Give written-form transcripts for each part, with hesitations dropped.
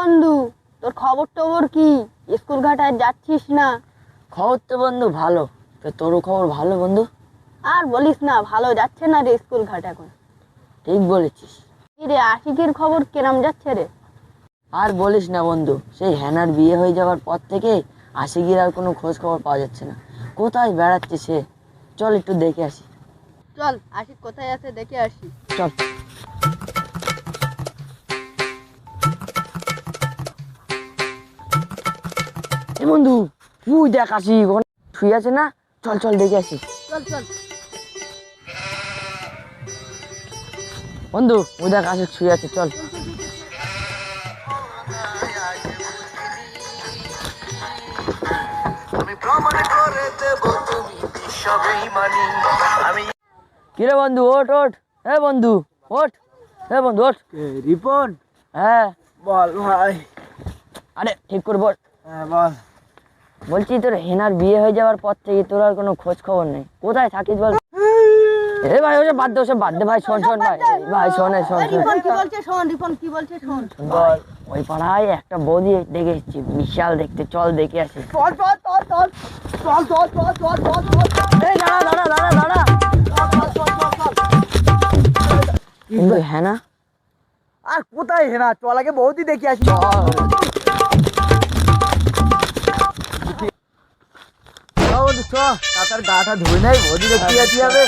বন্ধু, তোর খবর টবর কি? স্কুল ঘাটায় যাচ্ছিস না? খবর তো বন্ধু ভালো। তো তোরও খবর ভালো বন্ধু? আর বলিস না, ভালো যাচ্ছে না রে স্কুল ঘাট এখন। ঠিক বলেছিস। কি রে, আশিকের খবর কেরাম যাচ্ছে রে? আর বলিস না বন্ধু, সেই হ্যানার বিয়ে হয়ে যাওয়ার পর থেকে আশিকির আর কোনো খোঁজ খবর পাওয়া যাচ্ছে না। কোথায় বেড়াচ্ছে সে? চল একটু দেখে আসি। চল, আশিক কোথায় আছে দেখে আসি। চল। এ বন্ধু, তুই দেখ আশিক ওখানে শুয়ে আছে না? চল চল দেখে আসি। চল চল। বন্ধু, ওই দেখ আশিক শুয়ে আছে, চল। কিরে বন্ধু, ওঠ ওঠ। হ্যাঁ বন্ধু, ওঠ। হ্যাঁ বন্ধু, ওঠ। রিপন, হ্যাঁ। বল ভাই। আরে ঠিক করে বল। হ্যাঁ বল। বলছি তোর হেনার বিয়ে হয়ে যাওয়ার পর থেকে তোর আর কোনো খোঁজ খবর নেই। কোথায় থাকিস বল? এ ভাই, ওসব বাদ দে, ওসব বাদ দে ভাই। শোন শোন ভাই, ভাই শোন শোন শোন। রিপন কি বলছে শোন, রিপন কি বলছে শোন। বল। ওই পাড়ায় একটা বৌদি দেখে এসেছি, বিশাল দেখতে, চল দেখে আসি। চল চল চল চল চল চল চল চল চল চল। এই দাঁড়া দাঁড়া দাঁড়া দাঁড়া। কিন্তু হ্যাঁ না? আর কোথায় হেনা? চল আগে বৌদি দেখি আসি। বন্ধু চ, তার গাটা ধুই নাই, বৌদি দেখতে যাচ্ছি হবে।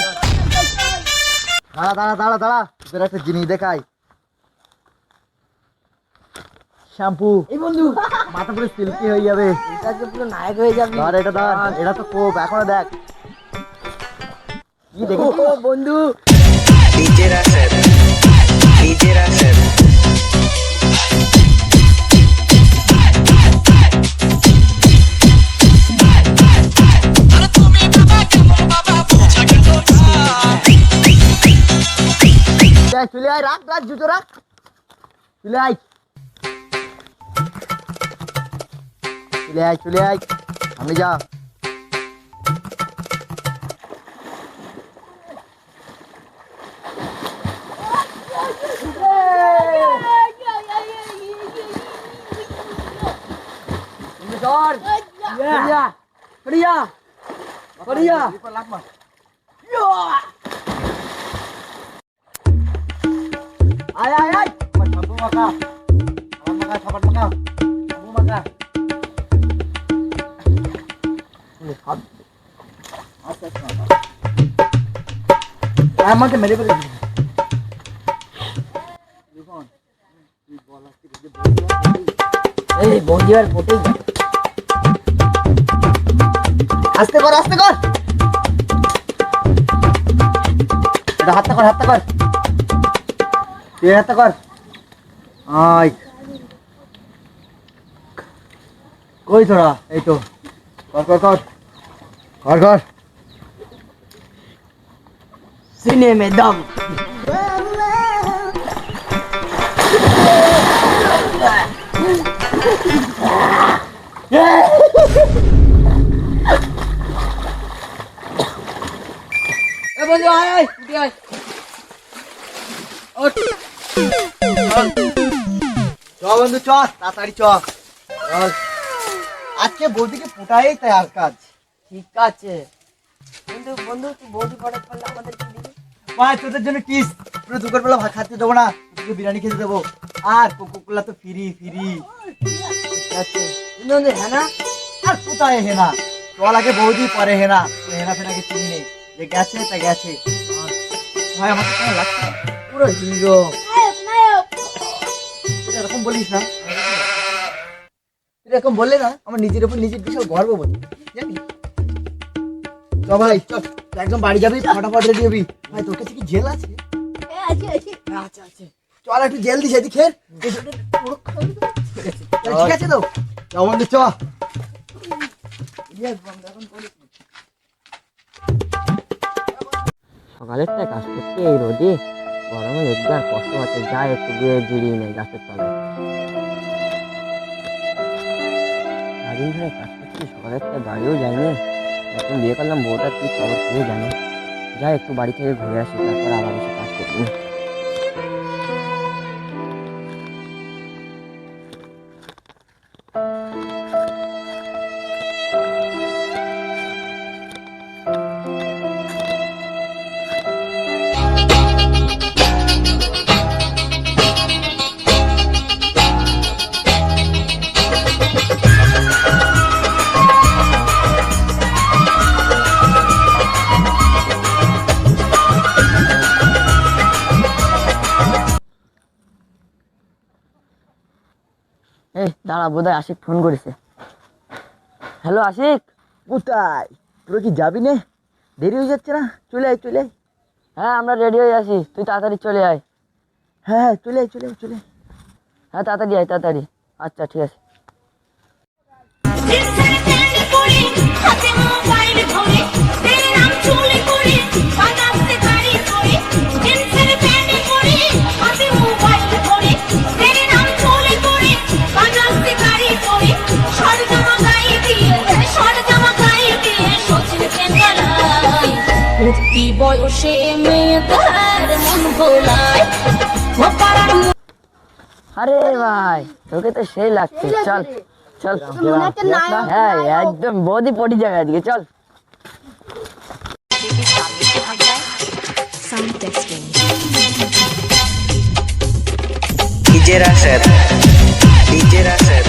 দাঁড়া দাঁড়া দাঁড়া দাঁড়া, তোর একটা জিনিস দেখাই। শ্যাম্পু। এই বন্ধু, মাথা পুরো সিল্কি হয়ে যাবে। এটা যে পুরো নায়ক হয়ে যাবে। ধর এটা, ধর এটা তো কোপ, এখনো দেখ কি দেখি। ও বন্ধু, DJ Rashid, DJ Rashid. চলে আয়, রাখ রাখ জুতো রাখ, চলে আয় চলে আয় চলে আয়, আমি যা। ধর। बढ़िया बढ़िया बढ़िया। আয় আয় আয়, আমার শ্যাম্পু মাখা, আমার মাখা, সাবান মাখা, শ্যাম্পু মাখা। আমাকে মেরে ফেলে দিবি। এই বৌদি আর পটেই যাবে। আস্তে কর আস্তে কর, এটা হাতটা কর, হাতটা কর, তুই হাতটা কর। আয় কই তোরা? এই তো, কর কর কর কর কর। सीने में दम। ए बंदू आय आय उठी आय। उठ। চ বন্ধু চ, তাড়াতাড়ি চ। চল। আজকে বৌদিকে পোটাই তাই আর কাজ। ঠিক আছে। কিন্তু বন্ধু, তুই বৌদি পড়ে পড়লে আমাদের কি দিবি? ভাই তোদের জন্য টিস, পুরো দুপুর বেলা ভাত খাতে দেবো না, তোকে বিরিয়ানি খেতে দেবো, আর কোকোকোলা তো ফ্রি ফ্রি। ঠিক আছে। কিন্তু হ্যাঁ না? আর কোথায় হেনা? চল আগে বৌদি পরে হেনা, তো হেনা ফেনাকে চিনি নেই, যে গেছে তা গেছে। ভাই আমার তো কেমন লাগছে? পুরো হিরো। তুই এরকম বলিস না, তুই এরকম বললে না আমার নিজের উপর নিজের বিশাল গর্ব বলি, জানি। চ ভাই চল, তুই একদম বাড়ি যাবি, ফটাফট রেডি হবি। ভাই তোর কাছে কি জেল আছে? আচ্ছা আচ্ছা, চল একটু জেল দিস এদিকে, ঠিক আছে তো? চ বন্ধু চ। সকালের থেকে কাজ করতে এই রোদে, গরমে রোজগার কষ্ট হচ্ছে, যাই একটু গিয়ে জিরিয়ে নেই গাছের তলায়। সারাদিন ধরে কাজ করছি, সকালের থেকে বাড়িও যায়নি। নতুন বিয়ে করলাম, বউটার কি খবর কে জানে। যাই একটু বাড়ি থেকে ঘুরে আসি, তারপর আবার এসে কাজ করবো। এই দাঁড়া, বোধহয় আশিক ফোন করেছে। হ্যালো আশিক। কোথায়? তোরা কি যাবি না? দেরি হয়ে যাচ্ছে না? চলে আয় চলে আয়। হ্যাঁ আমরা রেডি হয়ে আছি, তুই তাড়াতাড়ি চলে আয়। হ্যাঁ হ্যাঁ চলে আয় চলে আয় চলে আয়। হ্যাঁ তাড়াতাড়ি আয় তাড়াতাড়ি। আচ্ছা ঠিক আছে। বয়সে মেয়েদের মন ভোলায় আরে ভাই তোকে তো সেই লাগছে, চল চল। মনে হচ্ছে নায়ক। হ্যাঁ একদম বৌদি পটি যাবে আজকে, চল। DJ Rashed, DJ Rashed,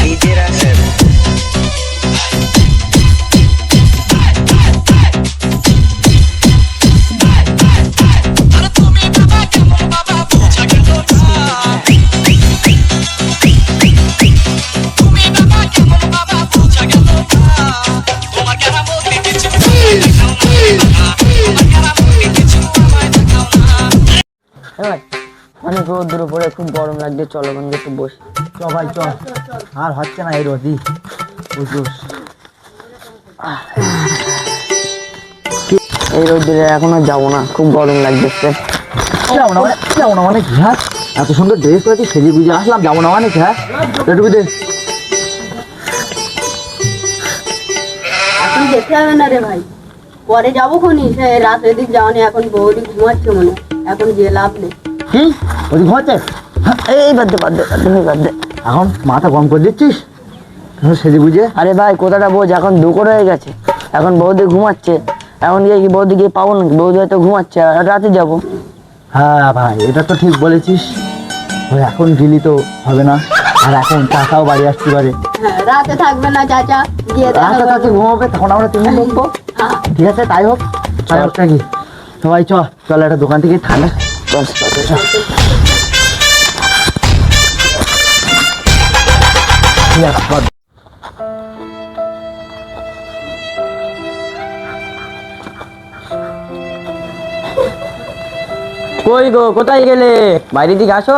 DJ Rashed. হ্যাঁ অনেক রোদ্দুর উপরে খুব গরম লাগছে, চলো ওখানে একটু বসি। চ ভাই চ, আর হচ্ছে না এই রোদি বুঝুস। এই রোদ্দুরে এখনো যাবো না, খুব গরম লাগছে। যাবো না মানে কি? হ্যাঁ এত সুন্দর ড্রেস করেছি, সেজে বুঝে আসলাম, যাবো না মানে কি? হ্যাঁ একটু দে। এখন যেতে হবে না রে ভাই, পরে যাবো খনি। সে রাত এদিক যাওনি, এখন বৌদি ঘুমাচ্ছে মনে, এখন যে লাভ নেই। কি ওই ঘুমাচ্ছে? এই বাদ দে বাদ দে বাদ দে বাদ দে। এখন মাথা গরম করে দিচ্ছিস সেজে বুঝে? আরে ভাই কথাটা বোঝ, এখন দুপুর হয়ে গেছে, এখন বৌদি ঘুমাচ্ছে, এখন গিয়ে কি বৌদি গিয়ে পাবো নাকি? বৌদি হয়তো ঘুমাচ্ছে, আর রাতে যাবো। হ্যাঁ ভাই এটা তো ঠিক বলেছিস, ওই এখন গেলি তো হবে না, আর এখন চাচাও বাড়ি আসতে পারে। হ্যাঁ রাতে থাকবে না চাচা, গিয়ে দেখা রাতে করবো। চাচি ঘুমাবে, তখন আমরা তুমি দেখবো। হ্যাঁ। ঠিক আছে তাই হোক। কি সবাই চল একটা দোকান থেকে ঠান্ডা। কই গো, কোথায় গেলে? বাইরে দিকে আসো।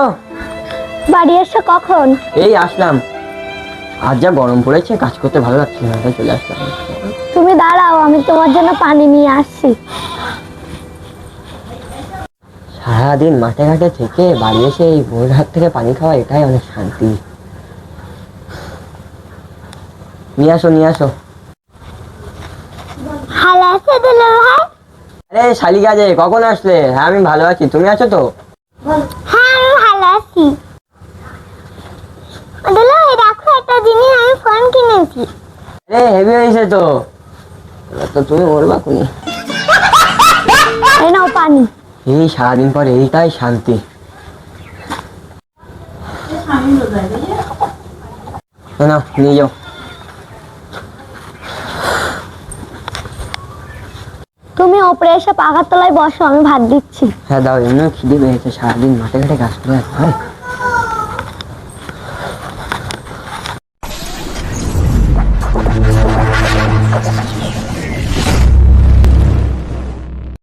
বাড়ি এসে কখন? এই আসলাম, আজ যা গরম পড়েছে, কাজ করতে ভালো লাগছে না, তাই চলে আসলাম। তুমি দাঁড়াও, আমি তোমার জন্য পানি নিয়ে আসছি। সারাদিন মাঠে ঘাটে থেকে বাড়ি এসে এই ভোর রাত থেকে পানি খাওয়া, এটাই অনেক শান্তি। নিয়ে আসো নিয়ে আসো। ভালো আছে দুলা ভাই? আরে শালিকা যে, কখন আসলে? হ্যাঁ আমি ভালো আছি, তুমি আছো তো? হ্যাঁ আমি ভালো আছি। দুলা ভাই দেখো, একটা জিনিস আমি ফোন কিনেছি। আরে হেভি হয়েছে তো, এবার তো তুমি বলবা কোনি। এই নাও পানি। এই সারাদিন পর এইটাই শান্তি। না নিয়ে যাও। তুমি ওপরে এসে পাখার তলায় বসো, আমি ভাত দিচ্ছি। হ্যাঁ দাও, এমনিও খিদে পেয়েছে, সারাদিন মাঠে ঘাটে কাজ করে আসতে হয়।